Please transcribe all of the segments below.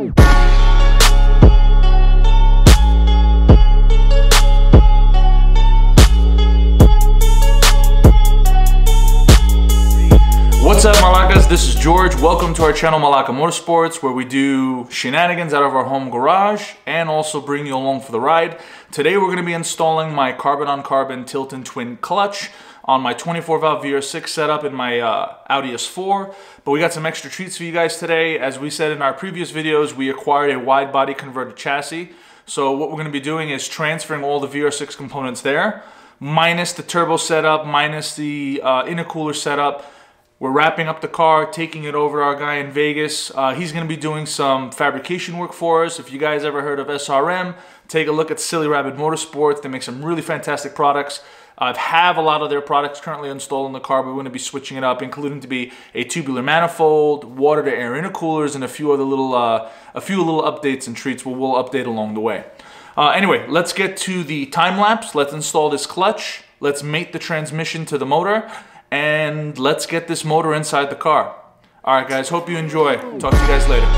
What's up, Malakas? This is George. Welcome to our channel, Malaka Motorsports, where we do shenanigans out of our home garage and also bring you along for the ride. Today we're going to be installing my carbon-on-carbon tilt-in twin clutch on my 24-valve VR6 setup in my Audi S4. But we got some extra treats for you guys today. As we said in our previous videos, we acquired a wide-body converted chassis. So what we're going to be doing is transferring all the VR6 components there, minus the turbo setup, minus the intercooler setup. We're wrapping up the car, taking it over to our guy in Vegas. He's going to be doing some fabrication work for us. If you guys ever heard of SRM, take a look at Silly Rabbit Motorsports. They make some really fantastic products. I have a lot of their products currently installed in the car, but we're going to be switching it up, including to be a tubular manifold, water-to-air intercoolers, and a few little updates and treats we'll update along the way. Anyway, let's get to the time lapse. Let's install this clutch. Let's mate the transmission to the motor. And let's get this motor inside the car. All right, guys, hope you enjoy. Talk to you guys later.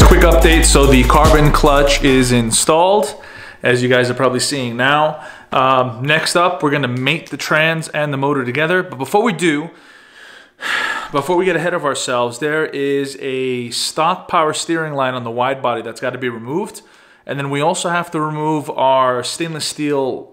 Quick update, so the carbon clutch is installed, as you guys are probably seeing now. Next up, we're going to mate the trans and the motor together. But before we do, before we get ahead of ourselves, there is a stock power steering line on the wide body that's got to be removed. And then we also have to remove our stainless steel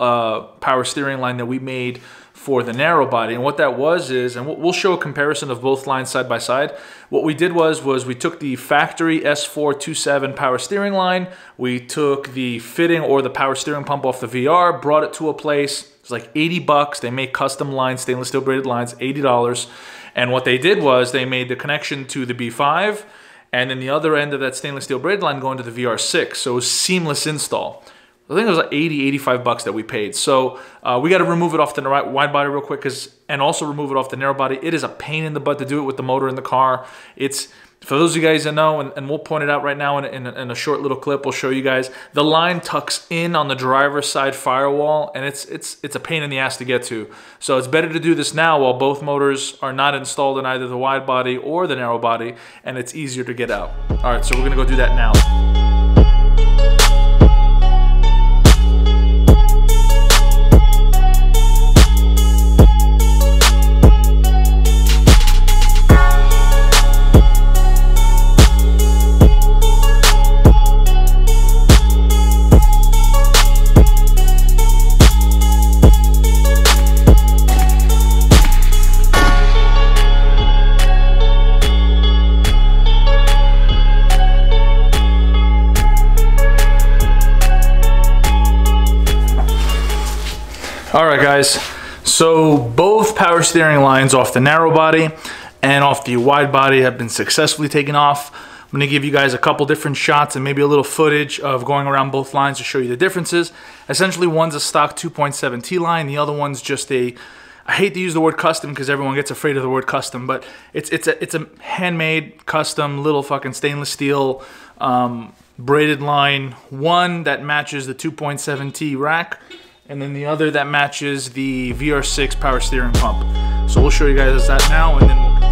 power steering line that we made for the narrow body. And what that was is, and we'll show a comparison of both lines side by side. What we did was we took the factory S427 power steering line, we took the fitting or the power steering pump off the VR, brought it to a place. It's like 80 bucks. They make custom lines, stainless steel braided lines, $80. And what they did was they made the connection to the B5 and then the other end of that stainless steel braided line going to the VR6. So it was seamless install. I think it was like 80, 85 bucks that we paid. So we got to remove it off the wide body real quick, and also remove it off the narrow body. It is a pain in the butt to do it with the motor in the car. It's, for those of you guys that know, and we'll point it out right now in a short little clip, we'll show you guys. The line tucks in on the driver's side firewall, and it's a pain in the ass to get to. So it's better to do this now while both motors are not installed in either the wide body or the narrow body, and it's easier to get out. All right, so we're gonna go do that now. All right, guys, so both power steering lines off the narrow body and off the wide body have been successfully taken off. I'm gonna give you guys a couple different shots and maybe a little footage of going around both lines to show you the differences. Essentially, one's a stock 2.7T line, the other one's just a, I hate to use the word custom because everyone gets afraid of the word custom, but it's a handmade, custom, little fucking stainless steel braided line. One that matches the 2.7T rack, and then the other that matches the VR6 power steering pump. So we'll show you guys that now, and then we'll continue.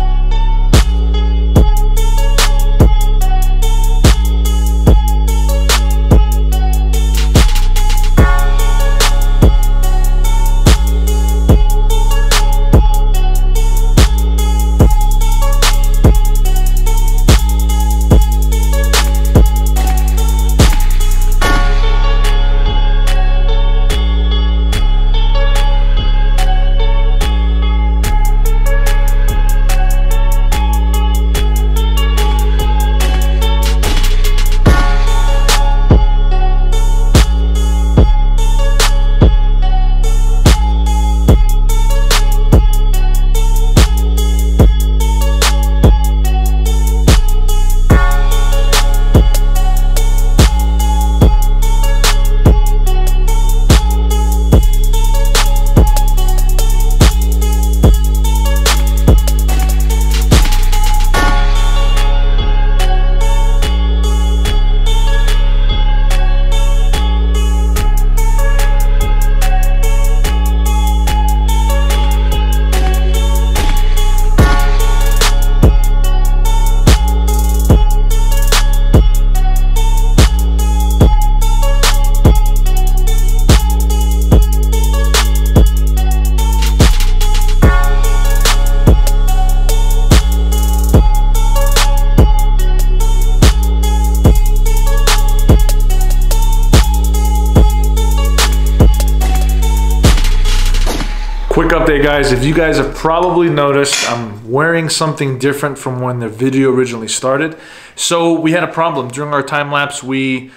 Quick update, guys. If you guys have probably noticed, I'm wearing something different from when the video originally started. So we had a problem during our time lapse. We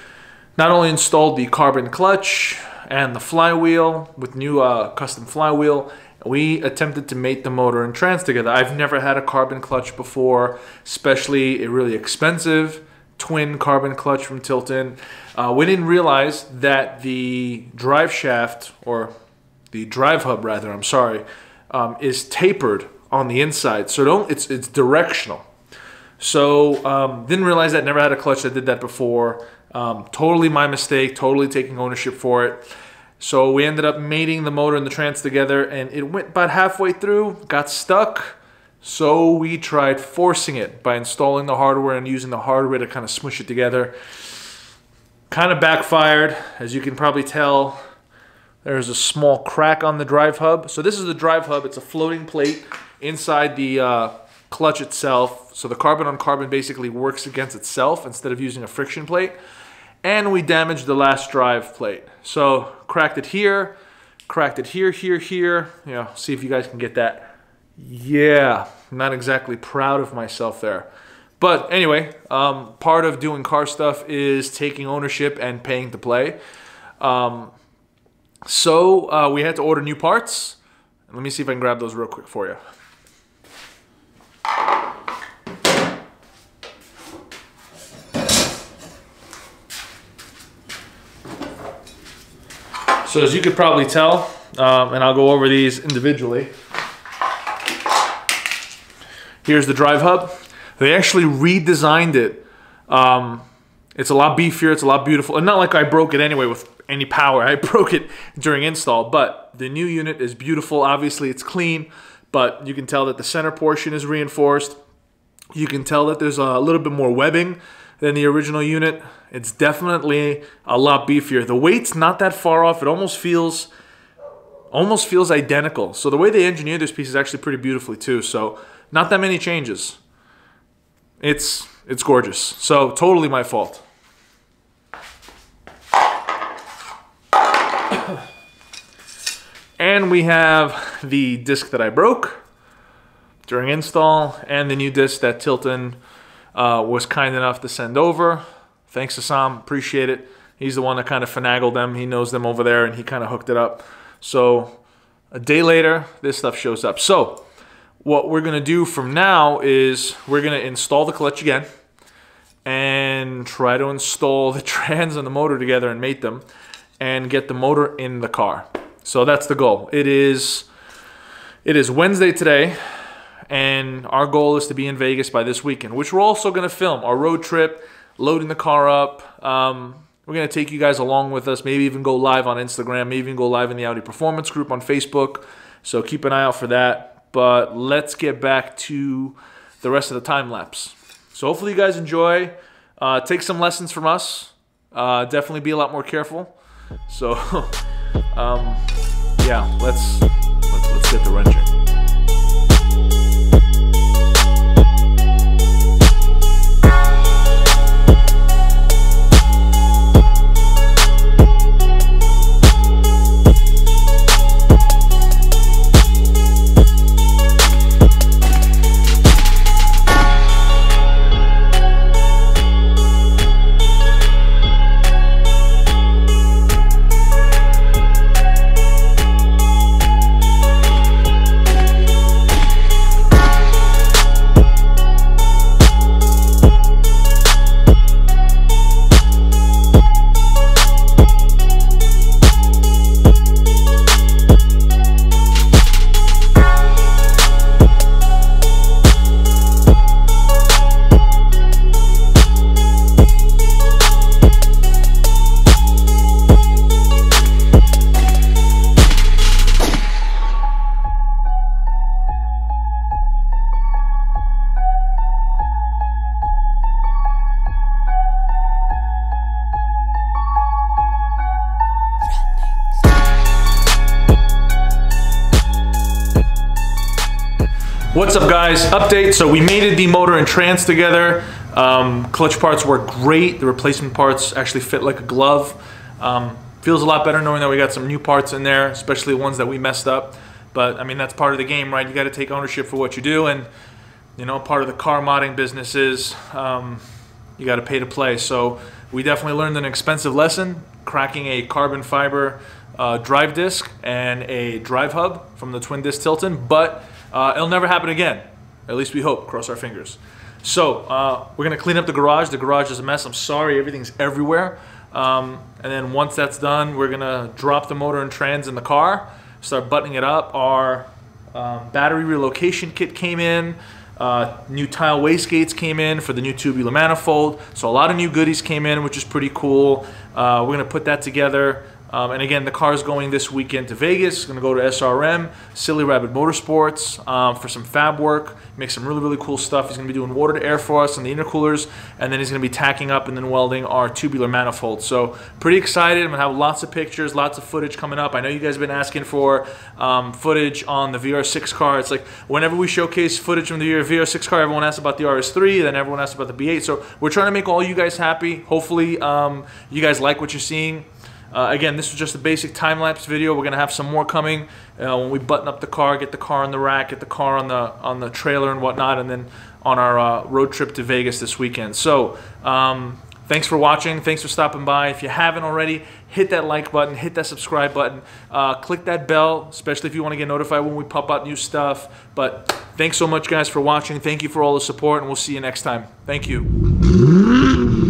not only installed the carbon clutch and the flywheel with new custom flywheel, we attempted to mate the motor and trans together. I've never had a carbon clutch before, especially a really expensive twin carbon clutch from Tilton. We didn't realize that the drive shaft, or the drive hub rather, I'm sorry, is tapered on the inside. So it's directional. So didn't realize that, never had a clutch that did that before. Totally my mistake, totally taking ownership for it. So we ended up mating the motor and the trans together, and it went about halfway through, got stuck. So we tried forcing it by installing the hardware and using the hardware to kind of smush it together. Kind of backfired. As you can probably tell, there's a small crack on the drive hub. So this is the drive hub. It's a floating plate inside the clutch itself. So the carbon on carbon basically works against itself instead of using a friction plate. And we damaged the last drive plate. So cracked it here, here. You know, see if you guys can get that. Yeah, not exactly proud of myself there. But anyway, part of doing car stuff is taking ownership and paying to play. So we had to order new parts. Let me see if I can grab those real quick for you. So as you could probably tell, and I'll go over these individually. Here's the drive hub. They actually redesigned it. It's a lot beefier, it's a lot beautiful. And not like I broke it anyway with any power. I broke it during install, but the new unit is beautiful. Obviously it's clean, but you can tell that the center portion is reinforced. You can tell that there's a little bit more webbing than the original unit. It's definitely a lot beefier. The weight's not that far off. It almost feels identical. So the way they engineered this piece is actually pretty beautifully too. So not that many changes. It's gorgeous. So totally my fault. And we have the disc that I broke during install and the new disc that Tilton was kind enough to send over. Thanks to Sam, appreciate it. He's the one that kind of finagled them. He knows them over there and he kind of hooked it up. So a day later, this stuff shows up. So what we're gonna do from now is we're gonna install the clutch again and try to install the trans and the motor together and mate them and get the motor in the car. So that's the goal. It is Wednesday today, and our goal is to be in Vegas by this weekend, which we're also gonna film our road trip, loading the car up. We're gonna take you guys along with us, maybe even go live on Instagram, maybe even go live in the Audi Performance group on Facebook. So keep an eye out for that. But let's get back to the rest of the time lapse. So hopefully you guys enjoy. Take some lessons from us. Definitely be a lot more careful. So yeah, let's get the wrenching. What's up, guys? Update. So we mated the motor and trans together. Clutch parts work great. The replacement parts actually fit like a glove. Feels a lot better knowing that we got some new parts in there, especially ones that we messed up. But I mean, that's part of the game, right? You got to take ownership for what you do, and you know, part of the car modding business is you got to pay to play. So we definitely learned an expensive lesson, cracking a carbon fiber drive disc and a drive hub from the twin disc Tilton, but it'll never happen again. At least we hope, cross our fingers. So we're gonna clean up the garage. The garage is a mess, I'm sorry, everything's everywhere. And then once that's done, we're gonna drop the motor and trans in the car, start buttoning it up. Our battery relocation kit came in. New tile wastegates came in for the new tubular manifold. So a lot of new goodies came in, which is pretty cool. We're gonna put that together. And again, the car is going this weekend to Vegas. It's going to go to SRM, Silly Rabbit Motorsports, for some fab work. Make some really, really cool stuff. He's going to be doing water to air for us on the intercoolers, and then he's going to be tacking up and then welding our tubular manifold. So pretty excited. I'm going to have lots of pictures, lots of footage coming up. I know you guys have been asking for footage on the VR6 car. It's like whenever we showcase footage from the VR6 car, everyone asks about the RS3, then everyone asks about the B8. So we're trying to make all you guys happy. Hopefully you guys like what you're seeing. Again, this was just a basic time-lapse video. We're gonna have some more coming when we button up the car, get the car on the rack, get the car on the trailer and whatnot, and then on our road trip to Vegas this weekend. So thanks for watching. Thanks for stopping by. If you haven't already, hit that like button, hit that subscribe button, click that bell, especially if you want to get notified when we pop out new stuff. But thanks so much, guys, for watching. Thank you for all the support, and we'll see you next time. Thank you.